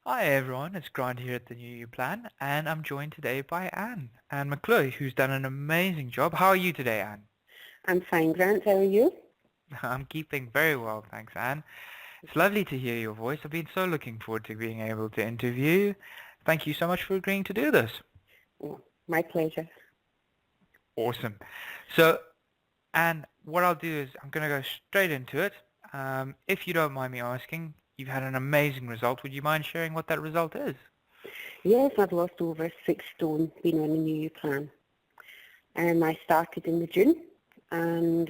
Hi everyone, it's Grant here at the New You Plan, and I'm joined today by Anne McClure, who's done an amazing job. How are you today, Anne? I'm fine, Grant. How are you? I'm keeping very well, thanks, Anne. It's lovely to hear your voice. I've been so looking forward to being able to interview you. Thank you so much for agreeing to do this. Oh, my pleasure. Awesome. So, Anne, what I'll do is I'm going to go straight into it. If you don't mind me asking, you've had an amazing result. Would you mind sharing what that result is? Yes, I've lost over 6 stone being on the New Year plan. I started in the June, and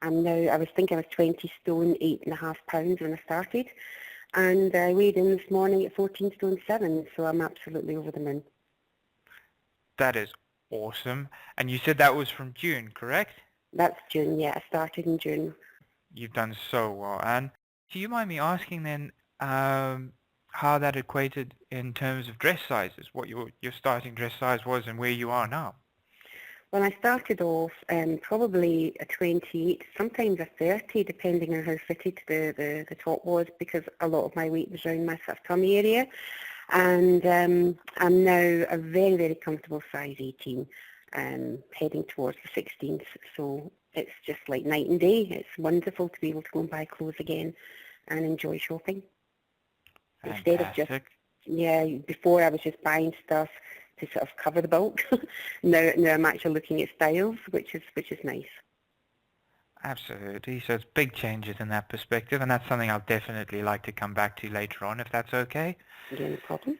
I'm now, I was 20 stone, 8.5 pounds when I started, and I weighed in this morning at 14 stone 7, so I'm absolutely over the moon. That is awesome. And you said that was from June, correct? That's June, yeah, I started in June. You've done so well. And do you mind me asking then how that equated in terms of dress sizes, what your starting dress size was and where you are now? When I started off, probably a 28, sometimes a 30, depending on how fitted the top was, because a lot of my weight was around my sort of tummy area. And I'm now a very, very comfortable size 18, heading towards the 16th. So it's just like night and day. It's wonderful to be able to go and buy clothes again and enjoy shopping. Instead of just, Fantastic. yeah, before I was just buying stuff to sort of cover the bulk. now I'm actually looking at styles, which is nice. Absolutely. So it's big changes in that perspective, and that's something I'll definitely like to come back to later on, if that's okay. Yeah, no problem.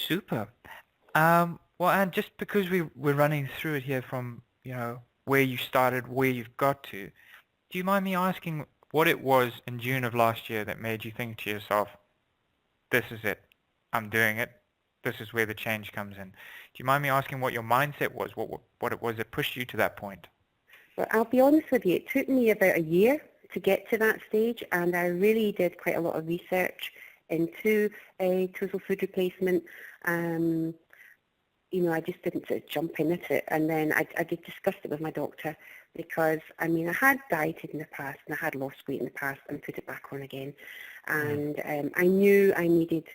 Super. Well, and just because we're running through it here from, where you started, where you've got to, do you mind me asking what it was in June of last year that made you think to yourself, this is it. I'm doing it. This is where the change comes in. Do you mind me asking what your mindset was? What it was that pushed you to that point? Well, I'll be honest with you, it took me about a year to get to that stage, and I really did quite a lot of research into total food replacement. Um, I just didn't sort of jump in at it. And then I did discuss it with my doctor because, I had dieted in the past and I had lost weight in the past and put it back on again. Mm. And I knew I needed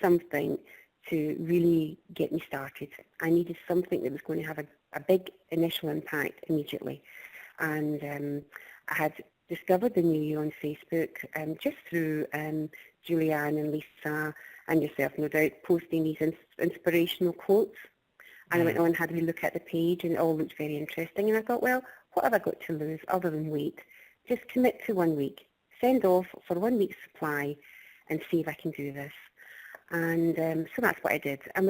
something to really get me started. I needed something that was going to have a big initial impact immediately. And I had discovered the New You on Facebook just through Julianne and Lisa and yourself, no doubt, posting these inspirational quotes. And I went Mm. on and had a wee look at the page, and it all looked very interesting. And I thought, well, what have I got to lose other than weight? Just commit to 1 week. Send off for 1 week's supply and see if I can do this. And so that's what I did. And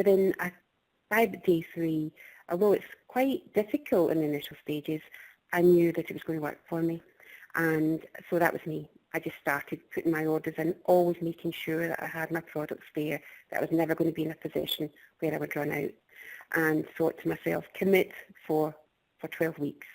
by day 3, although it's quite difficult in the initial stages, I knew that it was going to work for me. And so that was me. I just started putting my orders in, always making sure that I had my products there, that I was never going to be in a position where I would run out. And thought to myself, commit for 12 weeks.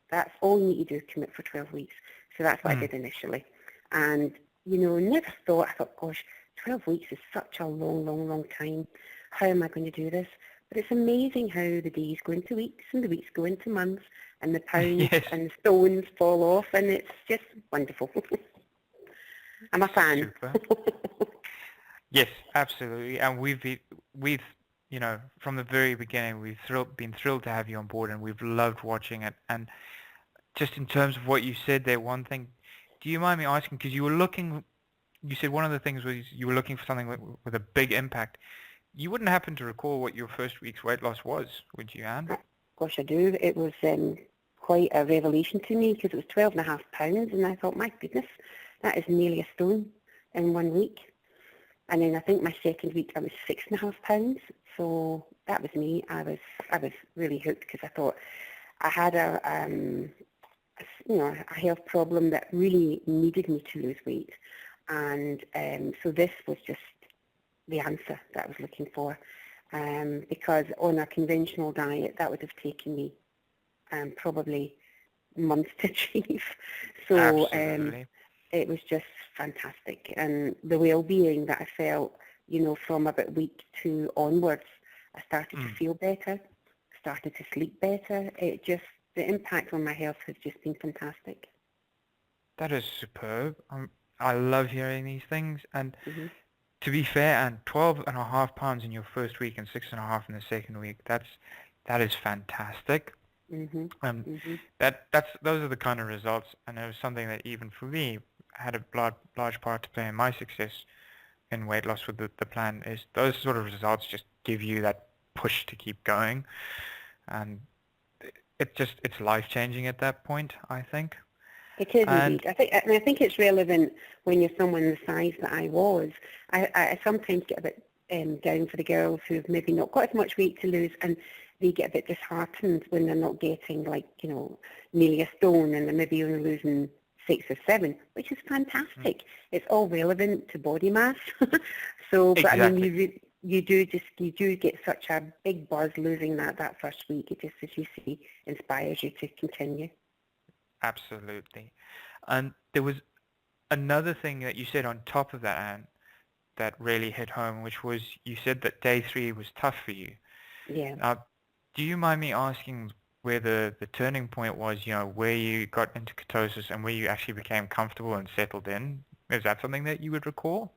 That's all you need to do, commit for 12 weeks. So that's what I Mm. did initially. And, I thought, gosh, 12 weeks is such a long, long, long time. How am I going to do this? But it's amazing how the days go into weeks and the weeks go into months and the pounds Yes. and the stones fall off, and it's just wonderful. I'm a fan. Super. Yes, absolutely. And we've, from the very beginning, been thrilled to have you on board, and we've loved watching it. And just in terms of what you said there, one thing, do you mind me asking, because you said one of the things was you were looking for something with a big impact. You wouldn't happen to recall what your first week's weight loss was, would you, Anne? Gosh, I do. It was quite a revelation to me because it was 12.5 pounds, and I thought, my goodness, that is nearly a stone in 1 week. And then I think my second week I was 6.5 pounds. So that was me. I was really hooked because I thought I had a health problem that really needed me to lose weight, and so this was just the answer that I was looking for. Because on a conventional diet, that would have taken me probably months to achieve. So Absolutely. it was just fantastic. And the well-being that I felt, from about week 2 onwards, I started to Mm. feel better, started to sleep better. The impact on my health has just been fantastic. That is superb. I love hearing these things. And Hmm. to be fair, and 12.5 pounds in your first week and 6.5 in the second week, that is fantastic. Mhm. Um, Mhm. those are the kind of results, and it was something that even for me had a large part to play in my success in weight loss with the plan. Is those sort of results just give you that push to keep going, and it's life changing at that point, I think. It is And indeed. I think it's relevant when you're someone the size that I was. I sometimes get a bit down for the girls who've maybe not got as much weight to lose, and they get a bit disheartened when they're not getting, like, nearly a stone, and they're maybe only losing 6 or 7, which is mm, fantastic. It's all relevant to body mass. So, but I mean, exactly, you do get such a big buzz losing that first week. It just, as you see, inspires you to continue. absolutely. And there was another thing that you said on top of that, Anne, that really hit home, which was you said that day 3 was tough for you. Yeah. Now, do you mind me asking where the turning point was, where you got into ketosis and where you actually became comfortable and settled in? Is that something that you would recall?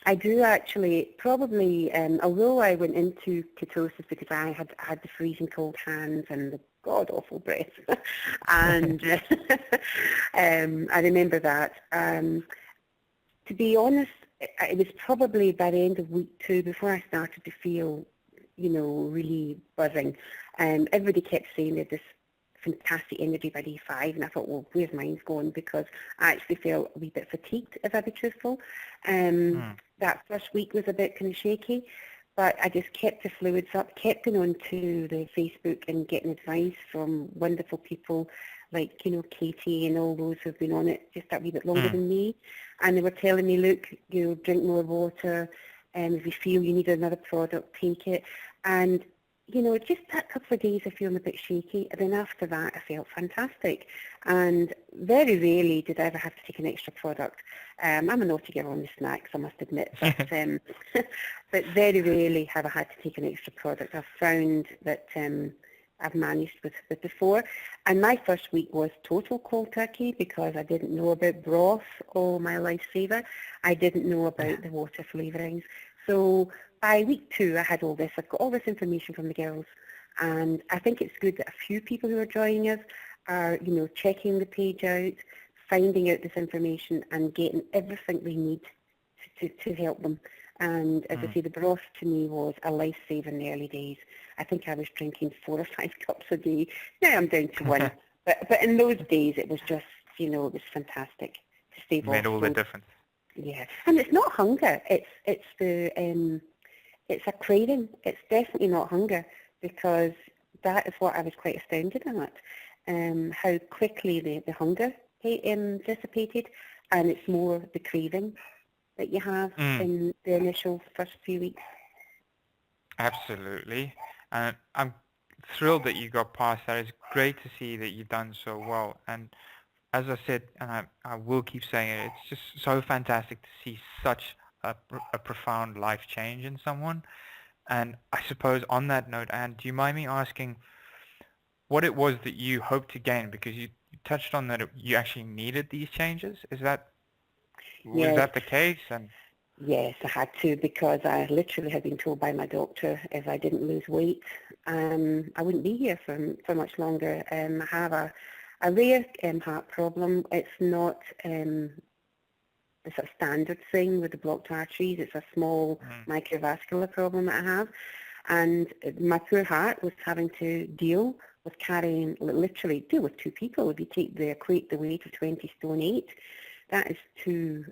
I do actually, probably, although I went into ketosis because I had the freezing cold hands and the god-awful breath, and I remember that. To be honest, it was probably by the end of week 2 before I started to feel, really buzzing. Everybody kept saying they had this fantastic energy by day 5, and I thought, well, where's mine going? Because I actually felt a wee bit fatigued, if I be truthful. Hmm. That first week was a bit kind of shaky, but I just kept the fluids up, kept going on to the Facebook and getting advice from wonderful people like, Katie and all those who've been on it just that wee bit longer Hmm. than me. And they were telling me, look, drink more water, and if you feel you need another product, take it. And just that couple of days of feeling a bit shaky, and then after that I felt fantastic. And very rarely did I ever have to take an extra product. I'm a naughty girl on the snacks, I must admit, but but very rarely have I had to take an extra product. I've found that I've managed with before. And my first week was total cold turkey because I didn't know about broth, oh my lifesaver. I didn't know about the water flavourings. So by week 2, I had all this. I've got all this information from the girls, and I think it's good that a few people who are joining us are, checking the page out, finding out this information, and getting everything they need to help them. And as I Hmm. say, the broth to me was a lifesaver in the early days. I think I was drinking 4 or 5 cups a day. Now I'm down to 1. But in those days, it was just, it was fantastic to stave off Made all the those. difference. Yeah, and it's not hunger. It's a craving. It's definitely not hunger, because that is what I was quite astounded at, how quickly the hunger dissipated, and it's more the craving that you have Mm, in the initial first few weeks. absolutely. And I'm thrilled that you got past that. It's great to see that you've done so well. And as I said, and I will keep saying it, it's just so fantastic to see such a profound life change in someone. And I suppose on that note, Anne, do you mind me asking what it was that you hoped to gain? Because you touched on that you actually needed these changes. Was Yes, that the case? And yes, I had to, because I literally had been told by my doctor if I didn't lose weight, I wouldn't be here for much longer. I have a rare heart problem. It's not a sort of standard thing with the blocked arteries. It's a small mm, microvascular problem that I have. And my poor heart was having to deal with carrying, literally deal with 2 people. If you equate the weight of 20 stone 8, that is 2,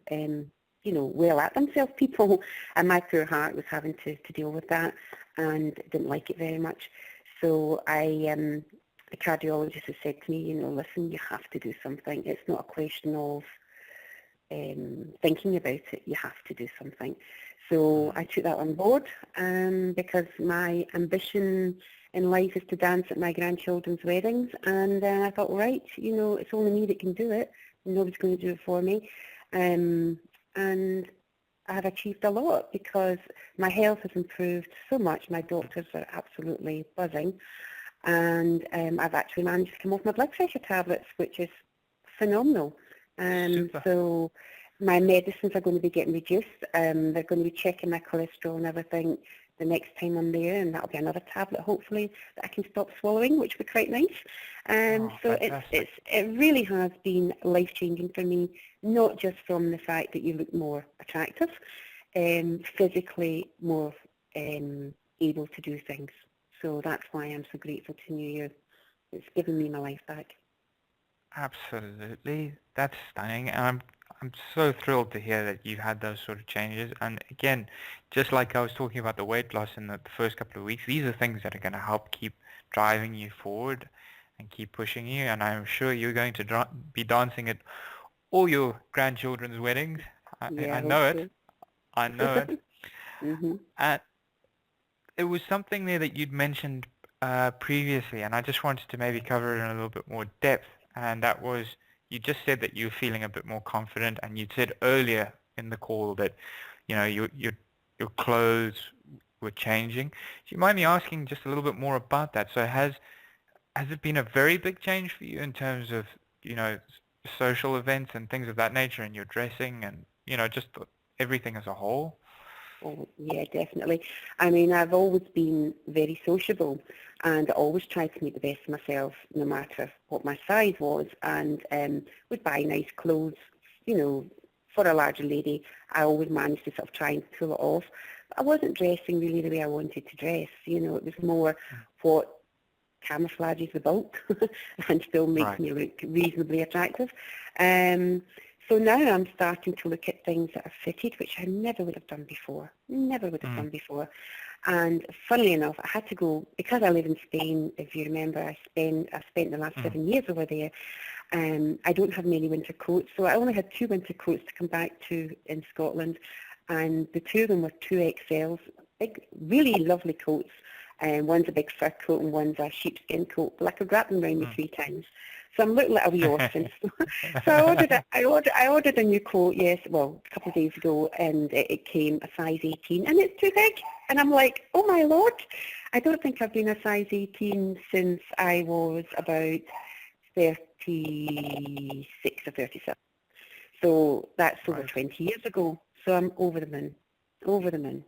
well at themselves people. And my poor heart was having to deal with that, and didn't like it very much. So the cardiologist has said to me, listen, you have to do something. It's not a question of thinking about it. You have to do something. So mm. I took that on board, because my ambition in life is to dance at my grandchildren's weddings, and I thought, right, it's only me that can do it. Nobody's going to do it for me. And I have achieved a lot, because my health has improved so much. My doctors are absolutely buzzing, and I've actually managed to come off my blood pressure tablets, which is phenomenal. Super. So My medicines are going to be getting reduced. They're going to be checking my cholesterol and everything the next time I'm there, and that'll be another tablet, hopefully, that I can stop swallowing, which would be quite nice. Oh, So fantastic. it really has been life-changing for me, not just from the fact that you look more attractive, physically more able to do things. So that's why I'm so grateful to New Year. It's given me my life back. Absolutely. That's stunning. And I'm so thrilled to hear that you've had those sort of changes. And again, just like I was talking about the weight loss in the first couple of weeks, these are things that are going to help keep driving you forward and keep pushing you. And I'm sure you're going to be dancing at all your grandchildren's weddings. Yeah, I I hope know it. so. I know it. hmm And it was something there that you'd mentioned previously, and I just wanted to maybe cover it in a little bit more depth. And that was, you just said that you were feeling a bit more confident, and you said earlier in the call that, your clothes were changing. Do you mind me asking just a little bit more about that? So has it been a very big change for you in terms of, social events and things of that nature, and your dressing and, just everything as a whole? Oh, yeah, definitely. I mean, I've always been very sociable and I always tried to make the best of myself no matter what my size was, and would buy nice clothes, you know, for a larger lady. I always managed to sort of try and pull it off. I wasn't dressing really the way I wanted to dress, it was more what camouflages the bulk and still makes Right. me look reasonably attractive. Um, so now I'm starting to look at things that are fitted, which I never would have done before. Never would have Mm. done before. And funnily enough, I had to go, because I live in Spain, if you remember, I spent the last Mm. 7 years over there. I don't have many winter coats, so I only had 2 winter coats to come back to in Scotland, and the 2 of them were 2XLs, big, really lovely coats. One's a big fur coat and one's a sheepskin coat, but I could wrap them around me 3 times. So I'm looking like a wee orphan. So I ordered a new coat, yes, well, a couple of days ago, and it came a size 18, and it's too big. And I'm like, oh my lord, I don't think I've been a size 18 since I was about 36 or 37. So that's over Right. 20 years ago. So I'm over the moon, over the moon.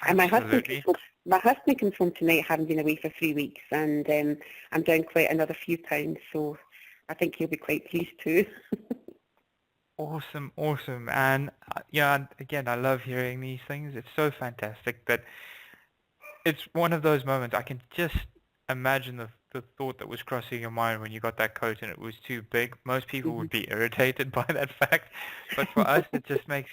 And Absolutely. my husband comes home tonight, having been away for 3 weeks, and I'm down quite another few pounds. So I think he'll be quite pleased too. Awesome, awesome. And and again, I love hearing these things. It's so fantastic that it's one of those moments I can just imagine the thought that was crossing your mind when you got that coat and it was too big. Most people hmm would be irritated by that fact, but for us, it just makes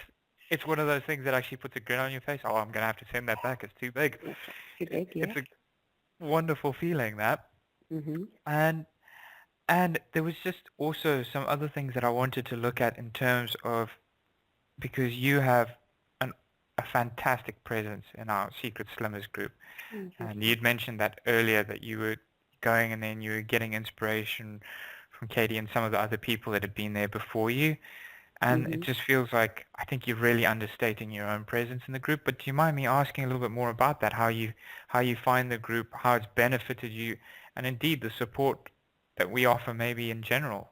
it's one of those things that actually puts a grin on your face. Oh, I'm gonna have to send that back. It's too big. Yes, too big, It's yeah. a wonderful feeling that. hmm And and there was just also some other things that I wanted to look at in terms of because you have an, a fantastic presence in our Secret Slimmers group. Oh, thank And you. you'd mentioned that earlier that you were going and then you were getting inspiration from Katie and some of the other people that had been there before you. And it hmm just feels like I think you're really understating your own presence in the group. But do you mind me asking a little bit more about that? How you find the group, how it's benefited you, and indeed the support that we offer maybe in general.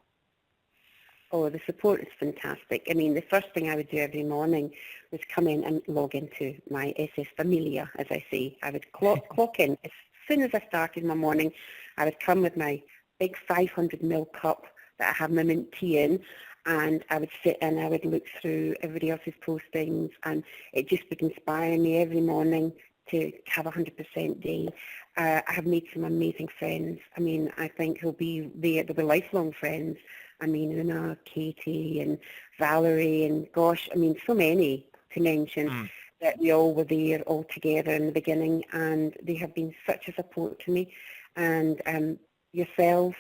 Oh, the support is fantastic. I mean, the first thing I would do every morning was come in and log into my SS Familia, as I say. I would clock in. As soon as I started my morning, I would come with my big 500 ml cup that I have my mint tea in, and I would sit and I would look through everybody else's postings, and it just would inspire me every morning to have a 100% day. I have made some amazing friends. I mean, I think they'll be lifelong friends. I mean, Una, Katie and Valerie and gosh, I mean, so many to mention Mm, that we all were there all together in the beginning, and they have been such a support to me. And yourself,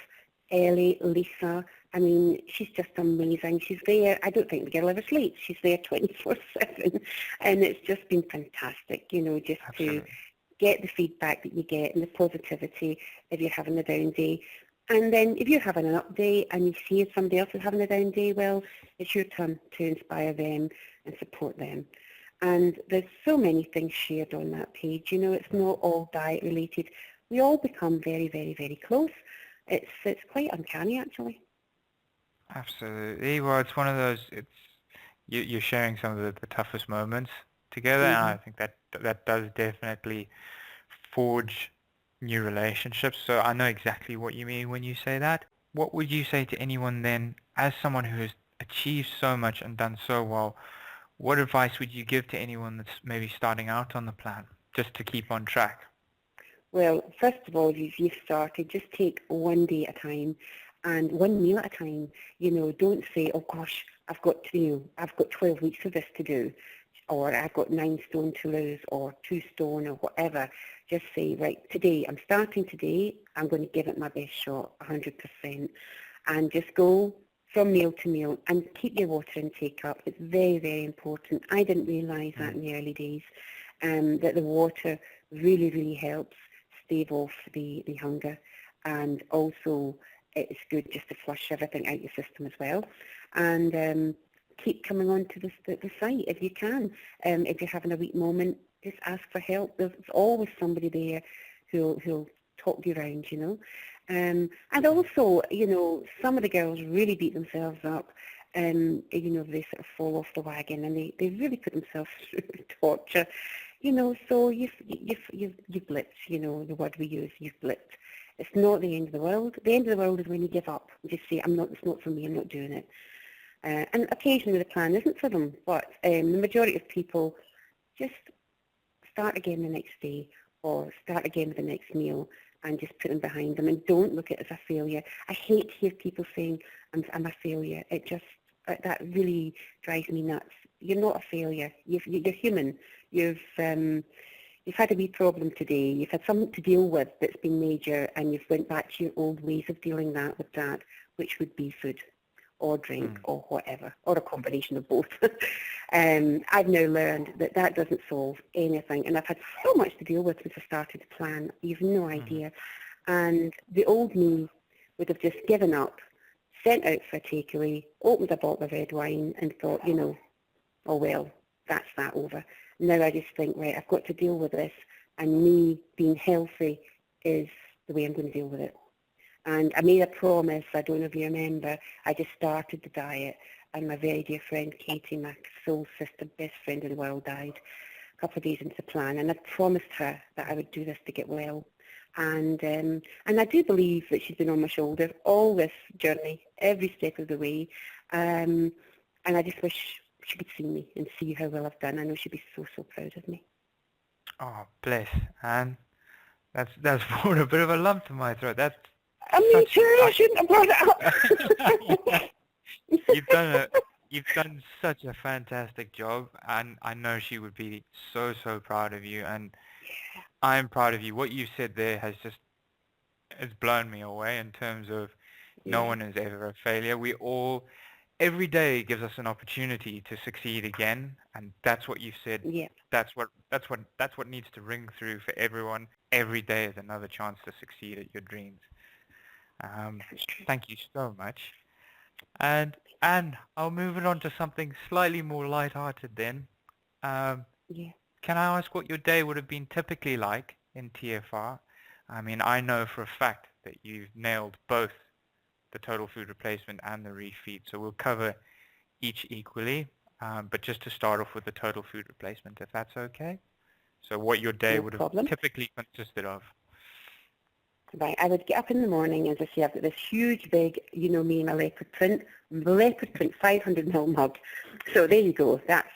Ellie, Lisa, I mean, she's just amazing. She's there. I don't think the girl ever sleeps. She's there 24/7. And it's just been fantastic, just to absolutely. get the feedback that you get and the positivity if you're having a down day. And then if you're having an up day and you see somebody else is having a down day, well, it's your turn to inspire them and support them. And there's so many things shared on that page. It's not all diet related. We all become very, very, very close. It's quite uncanny, actually. Absolutely. Well, it's one of those. you're sharing some of the toughest moments together, and I Mhm. think that does definitely forge new relationships. So I know exactly what you mean when you say that. What would you say to anyone then, as someone who has achieved so much and done so well? What advice would you give to anyone that's maybe starting out on the plan, just to keep on track? Well, first of all, if you've started, just take one day at a time and one meal at a time. Don't say, oh gosh, I've got 12 weeks of this to do, or I've got 9 stone to lose, or 2 stone, or whatever. Just say, right, today, I'm starting today, I'm going to give it my best shot, 100%, and just go from meal to meal and keep your water intake up. It's very, very important. I didn't realise that Mm. in the early days, that the water really, really helps stave off the hunger, and also it's good just to flush everything out your system as well. And keep coming on to the site if you can. If you're having a weak moment, just ask for help. There's always somebody there who'll talk you around. And also, some of the girls really beat themselves up. They sort of fall off the wagon, and they really put themselves through torture. So you've blitzed, the word we use, you've blitzed. It's not the end of the world. The end of the world is when you give up and just say, it's not for me, I'm not doing it. And occasionally the plan isn't for them, but the majority of people just start again the next day or start again with the next meal and just put them behind them, and don't look at it as a failure. I hate to hear people saying, I'm a failure. That really drives me nuts. You're not a failure. You're human. You've had a wee problem today. You've had something to deal with that's been major, and you've went back to your old ways of dealing with that, which would be food or drink Mm. or whatever, or a combination of both. I've now learned that doesn't solve anything, and I've had so much to deal with since I started to plan. You've no Mm. idea. And the old me would have just given up, sent out for a takeaway, opened a bottle of red wine, and thought, oh well, that's that over. Now I just think, right, I've got to deal with this, and me being healthy is the way I'm going to deal with it. And I made a promise, I don't know if you remember, I just started the diet, and my very dear friend Katie, my soul sister, best friend in the world, died a couple of days into the plan, and I promised her that I would do this to get well. And I do believe that she's been on my shoulder all this journey, every step of the way. And I just wish she could see me and see how well I've done. I know she'd be so, so proud of me. Oh, bless. And that's brought a bit of a lump to my throat. That's Me such. too, I shouldn't have brought it Yeah. up. You've done such a fantastic job, and I know she would be so, so proud of you, and I'm proud of you. What you said there has blown me away in terms of no Yeah, one is ever a failure. We all, every day gives us an opportunity to succeed again, and that's what you said. yeah, That's what needs to ring through for everyone. Every day is another chance to succeed at your dreams. Um, that's true. Thank you so much. And I'll move it on to something slightly more light-hearted then. Um, Yeah. can I ask what your day would have been typically like in TFR? I mean, I know for a fact that you've nailed both the total food replacement and the refeed, so we'll cover each equally. But just to start off with the total food replacement, if that's okay. So what your day No would have problem. typically consisted of. Right, I would get up in the morning, as I say, I've got this huge big, me, my leopard print 500 ml mug. So there you go. That's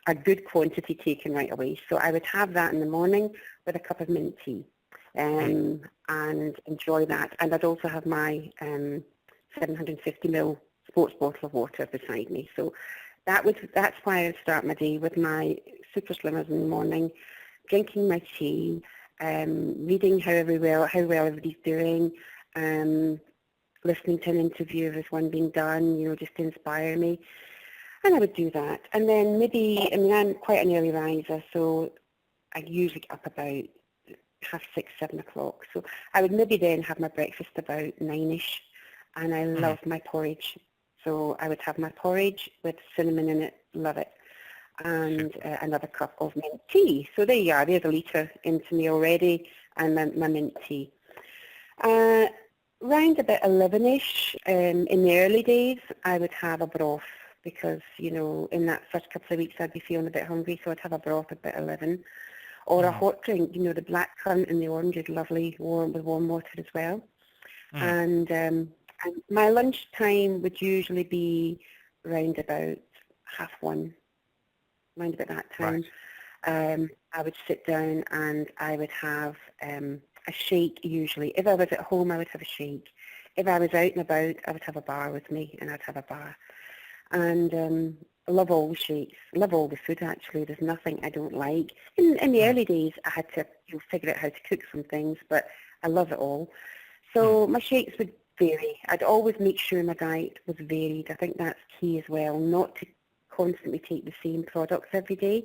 a good quantity taken right away. So I would have that in the morning with a cup of mint tea, and enjoy that. And I'd also have my 750 ml sports bottle of water beside me. So that's why I would start my day with my super slimmers in the morning, drinking my tea, reading how well everybody's doing, listening to an interview if there's one being done, just to inspire me. And I would do that. And then maybe, I'm quite an early riser, so I usually get up about 6:30, 7 o'clock. So I would maybe then have my breakfast about 9ish, and I Mhm. love my porridge. So I would have my porridge with cinnamon in it, love it, and Super. another cup of mint tea. So there you are, there's a litre into me already, and my mint tea. Round about 11ish, in the early days, I would have a broth. because, in that first couple of weeks I'd be feeling a bit hungry, so I'd have a broth about 11. Or a Mm. hot drink, the black currant and the orange is lovely, warm with warm water as well. Mm. And my lunch time would usually be round about 1:30, round about that Right. time. I would sit down and I would have a shake usually. If I was at home, I would have a shake. If I was out and about, I would have a bar with me, and I'd have a bar. And I love all the shakes. I love all the food, actually. There's nothing I don't like. In the Mm. early days, I had to figure out how to cook some things, but I love it all. Mm. So my shakes would vary. I'd always make sure my diet was varied. I think that's key as well, not to constantly take the same products every day.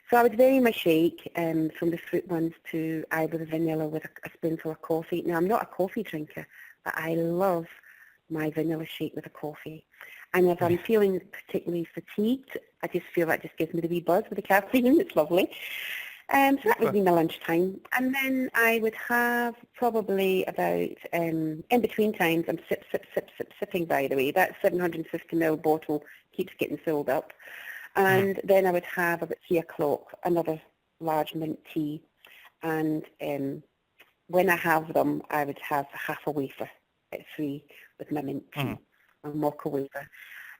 So I would vary my shake from the fruit ones to either the vanilla with a spoonful of coffee. Now, I'm not a coffee drinker, but I love my vanilla shake with a coffee. And if I'm Yes. feeling particularly fatigued, I just feel that just gives me the wee buzz with the caffeine. It's lovely. So that would Super. be my lunchtime. And then I would have probably about, in between times, I'm sipping, by the way. That 750ml bottle keeps getting filled up. Mm. And then I would have about 3 o'clock another large mint tea. And when I have them, I would have half a wafer at 3 with my mint Mm. tea, a mocha wafer.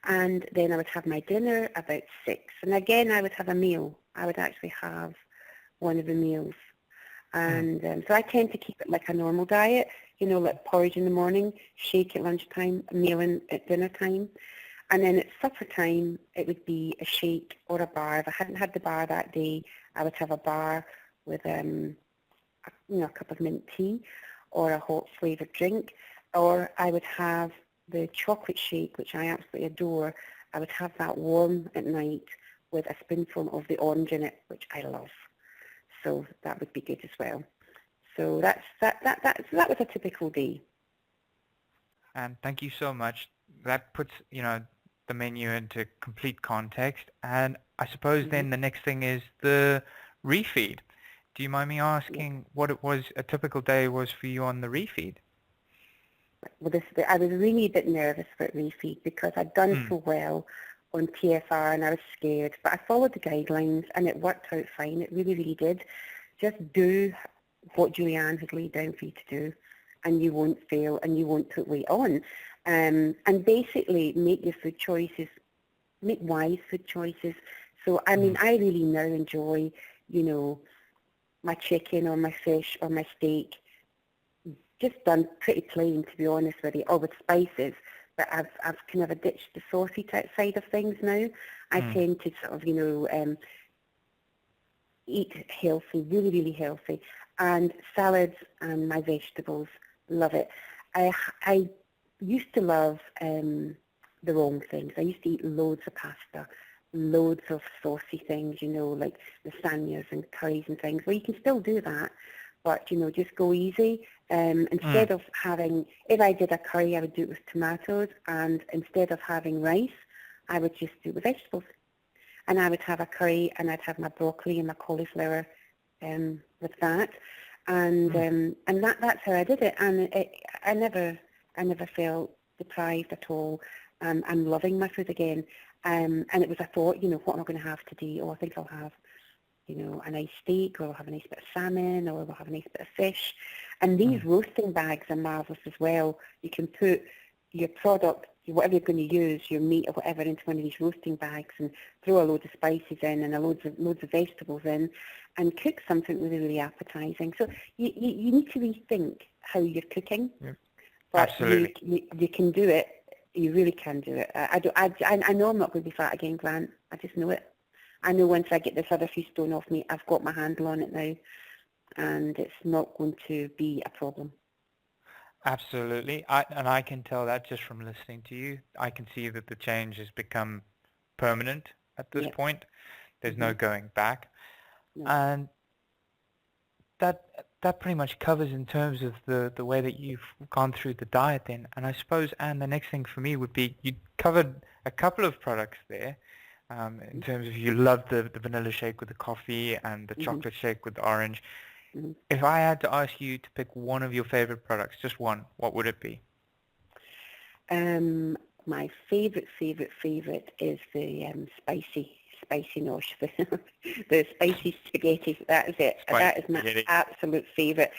And then I would have my dinner about 6. And again, I would have a meal. I would actually have one of the meals. Mm. And so I tend to keep it like a normal diet, like porridge in the morning, shake at lunchtime, a meal at dinner time. And then at supper time, it would be a shake or a bar. If I hadn't had the bar that day, I would have a bar with a cup of mint tea or a hot flavoured drink. Or I would have the chocolate shake, which I absolutely adore. I would have that warm at night with a spoonful of the orange in it, which I love. So that would be good as well. So that was a typical day. And thank you so much. That puts, the menu into complete context. And I suppose Mm-hmm. then the next thing is the refeed. Do you mind me Yeah. asking what it was, a typical day was for you on the refeed? Well, I was really a bit nervous about refeed because I'd done Mm. so well on TFR and I was scared. But I followed the guidelines and it worked out fine. It really, really did. Just do what Julianne has laid down for you to do and you won't fail and you won't put weight on. And basically make your food choices, make wise food choices. So, I mean, Mm. I really now enjoy, my chicken or my fish or my steak just done pretty plain, to be honest with you, or with spices. But I've kind of ditched the saucy type side of things now. I Mm. tend to sort of, eat healthy, really, really healthy. And salads and my vegetables, love it. I used to love the wrong things. I used to eat loads of pasta, loads of saucy things, like lasagnas and curries and things. Well, you can still do that, but, just go easy. Mm. Instead of having, if I did a curry, I would do it with tomatoes, and instead of having rice, I would just do it with vegetables. And I would have a curry, and I'd have my broccoli and my cauliflower with that, Mm. and that's how I did it. And I never felt deprived at all. I'm loving my food again. And it was a thought, what am I going to have today? Oh, I think I'll have a nice steak, or I'll have a nice bit of salmon, or I'll have a nice bit of fish. And these Mm. roasting bags are marvellous as well. You can put your product, whatever you're going to use, your meat or whatever, into one of these roasting bags and throw a load of spices in and loads of vegetables in and cook something really, really appetising. So you need to rethink how you're cooking, Yeah. but Absolutely. you can do it. You really can do it. I know I'm not going to be fat again, Grant. I just know it. I know once I get this other few stone off me, I've got my handle on it now, and it's not going to be a problem. Absolutely. And I can tell that just from listening to you. I can see that the change has become permanent at this Yeah. point. There's no Hmm. going back. No. And that that pretty much covers in terms of the way that you've gone through the diet then. And I suppose, Anne, the next thing for me would be you covered a couple of products there in terms of you love the vanilla shake with the coffee and the Hmm. chocolate shake with the orange. Hmm. If I had to ask you to pick one of your favorite products, just one, what would it be? my favourite is the spicy nosh, the spicy spaghetti. That is it. Spicy That is my spaghetti. absolute favourite.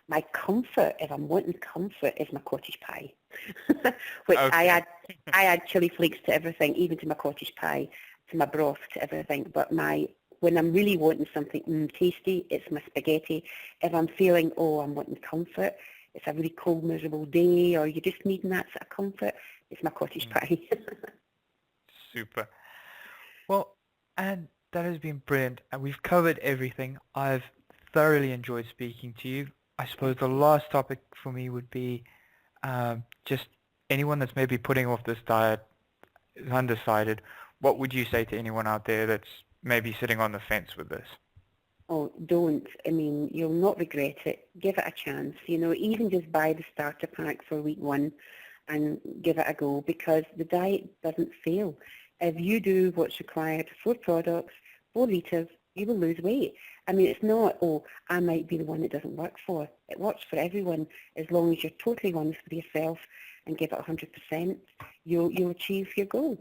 My comfort, if I'm wanting comfort, is my cottage pie, which I Okay. add chili flakes to everything, even to my cottage pie, to my broth, to everything. But when I'm really wanting something tasty, it's my spaghetti. If I'm feeling, I'm wanting comfort, it's a really cold, miserable day, or you're just needing that sort of comfort, it's my cottage pie. Super. Well, and that has been brilliant, and we've covered everything. I've thoroughly enjoyed speaking to you. I suppose the last topic for me would be just anyone that's maybe putting off this diet, is undecided. What would you say to anyone out there that's maybe sitting on the fence with this? Oh, don't. I mean, you'll not regret it. Give it a chance. Even just buy the starter pack for week 1 and give it a go, because the diet doesn't fail. If you do what's required, 4 products, 4 litres, you will lose weight. I mean, it's not, I might be the one it doesn't work for. It works for everyone. As long as you're totally honest with yourself and give it 100%, you'll achieve your goal.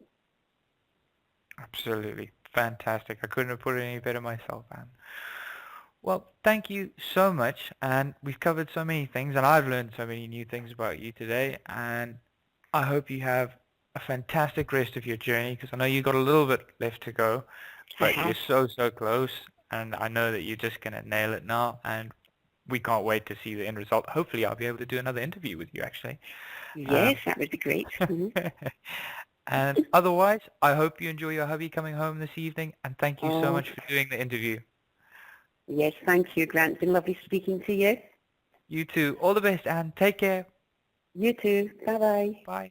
Absolutely. Fantastic. I couldn't have put it any better myself, Anne. Well, thank you so much, and we've covered so many things, and I've learned so many new things about you today, and I hope you have a fantastic rest of your journey, because I know you've got a little bit left to go, but you're so close, and I know that you're just going to nail it now, and we can't wait to see the end result. Hopefully I'll be able to do another interview with you, actually. Yes, that would be great. Mm-hmm. And otherwise, I hope you enjoy your hubby coming home this evening, and thank you so Oh, much for doing the interview. yes, thank you, Grant. It's been lovely speaking to you. You too. All the best, and take care. You too. Bye-bye. Bye.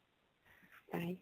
Bye.